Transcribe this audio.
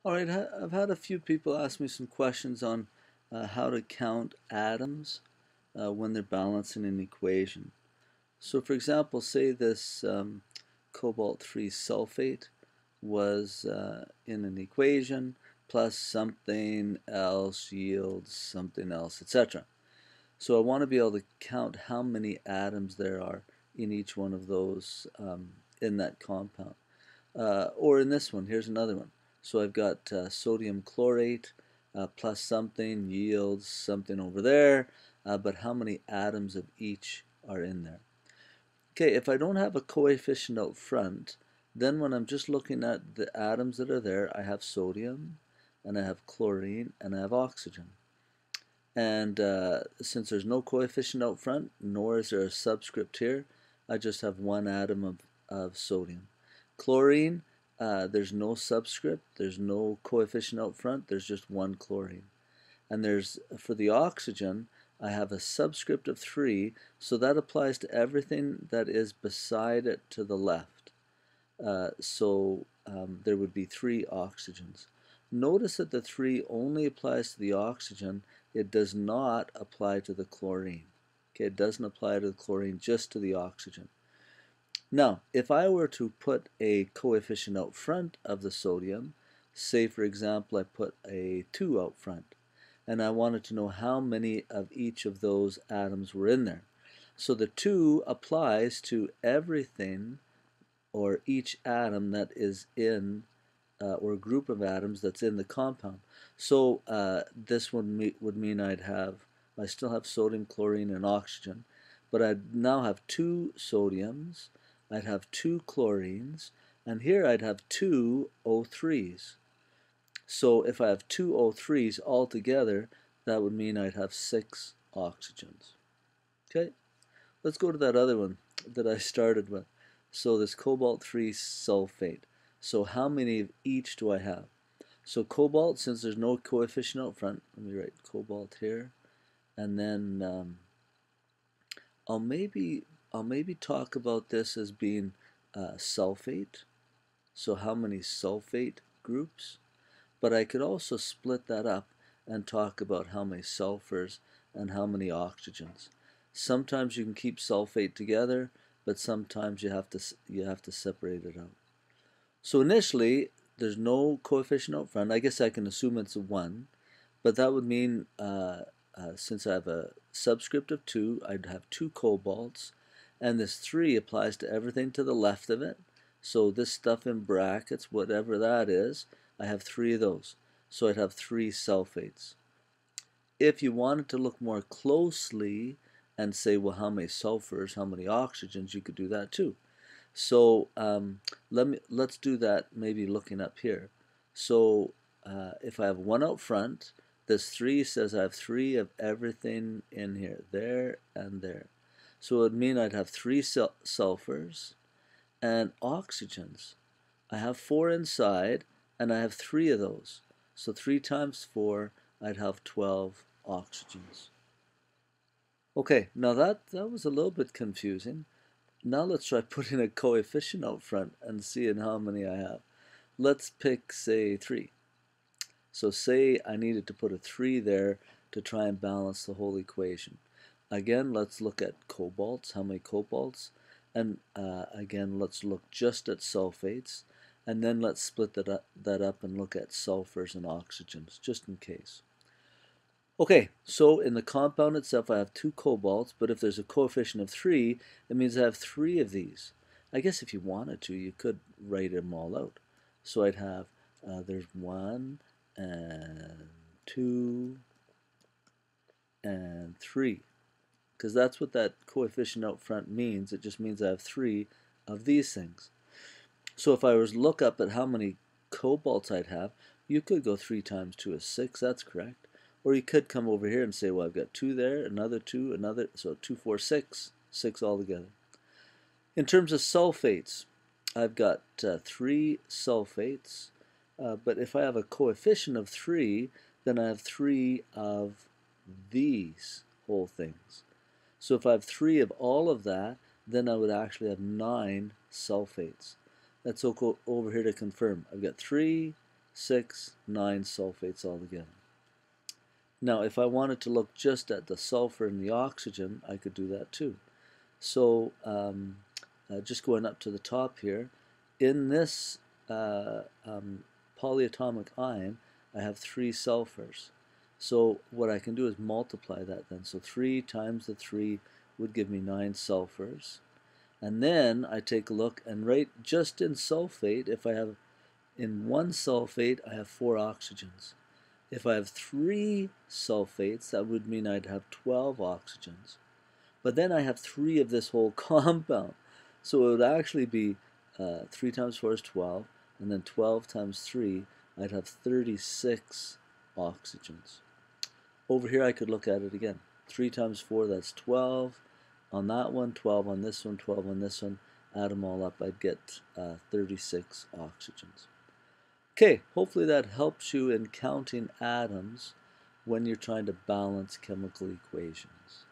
All right, I've had a few people ask me some questions on how to count atoms when they're balancing an equation. So for example, say this cobalt 3 sulfate was in an equation plus something else yields something else, etc. So I want to be able to count how many atoms there are in each one of those in that compound. Or in this one, here's another one. So I've got sodium chlorate plus something yields something over there, but how many atoms of each are in there? Okay, if I don't have a coefficient out front, then when I'm just looking at the atoms that are there, I have sodium, and I have chlorine, and I have oxygen. And since there's no coefficient out front, nor is there a subscript here, I just have one atom of sodium. Chlorine, there's no subscript, there's no coefficient out front, there's just one chlorine. And there's, for the oxygen, I have a subscript of 3, so that applies to everything that is beside it to the left. There would be 3 oxygens. Notice that the 3 only applies to the oxygen. It does not apply to the chlorine. Okay, it doesn't apply to the chlorine, just to the oxygen. Now, if I were to put a coefficient out front of the sodium, say for example I put a 2 out front, and I wanted to know how many of each of those atoms were in there. So the 2 applies to everything or each atom that is in or group of atoms that's in the compound. So this would mean I still have sodium, chlorine, and oxygen, but I'd now have 2 sodiums, I'd have 2 chlorines, and here I'd have 2 O3s. So if I have 2 O3s altogether, that would mean I'd have 6 oxygens. Okay, let's go to that other one that I started with. So this cobalt 3 sulfate. So how many of each do I have? So cobalt, since there's no coefficient out front, let me write cobalt here, and then I'll maybe talk about this as being sulfate. So how many sulfate groups? But I could also split that up and talk about how many sulfurs and how many oxygens. Sometimes you can keep sulfate together, but sometimes you have to separate it out. So initially, there's no coefficient out front. I guess I can assume it's a 1, but that would mean since I have a subscript of 2, I'd have 2 cobalts, and this 3 applies to everything to the left of it. So this stuff in brackets, whatever that is, I have 3 of those. So I'd have 3 sulfates. If you wanted to look more closely and say, well, how many sulfurs, how many oxygens, you could do that too. So let's do that maybe looking up here. So if I have 1 out front, this 3 says I have 3 of everything in here, there and there. So it would mean I'd have 3 sulfurs and oxygens. I have 4 inside, and I have 3 of those. So 3 times 4, I'd have 12 oxygens. Okay, now that was a little bit confusing. Now let's try putting a coefficient out front and seeing how many I have. Let's pick, say, 3. So say I needed to put a 3 there to try and balance the whole equation. Again, let's look at cobalts, how many cobalts, and again, let's look just at sulfates, and then let's split that up and look at sulfurs and oxygens, just in case. Okay, so in the compound itself, I have 2 cobalts, but if there's a coefficient of 3, it means I have 3 of these. I guess if you wanted to, you could write them all out. So I'd have, there's 1 and 2 and 3, because that's what that coefficient out front means. It just means I have 3 of these things. So if I was to look up at how many cobalts I'd have, you could go 3 times 2 is 6, that's correct. Or you could come over here and say, well, I've got 2 there, another 2, another, so 2, 4, 6, 6 altogether. In terms of sulfates, I've got 3 sulfates, but if I have a coefficient of 3, then I have 3 of these whole things. So if I have 3 of all of that, then I would actually have 9 sulfates. Let's go over here to confirm. I've got 3, 6, 9 sulfates altogether. Now, if I wanted to look just at the sulfur and the oxygen, I could do that too. So just going up to the top here, in this polyatomic ion, I have 3 sulfurs. So what I can do is multiply that then. So 3 times the 3 would give me 9 sulfurs. And then I take a look and write just in sulfate, if I have in one sulfate, I have 4 oxygens. If I have 3 sulfates, that would mean I'd have 12 oxygens. But then I have 3 of this whole compound. So it would actually be 3 times 4 is 12, and then 12 times 3, I'd have 36 oxygens. Over here I could look at it again. 3 times 4, that's 12. On that one, 12 on this one, 12 on this one. Add them all up, I'd get 36 oxygens. Okay, hopefully that helps you in counting atoms when you're trying to balance chemical equations.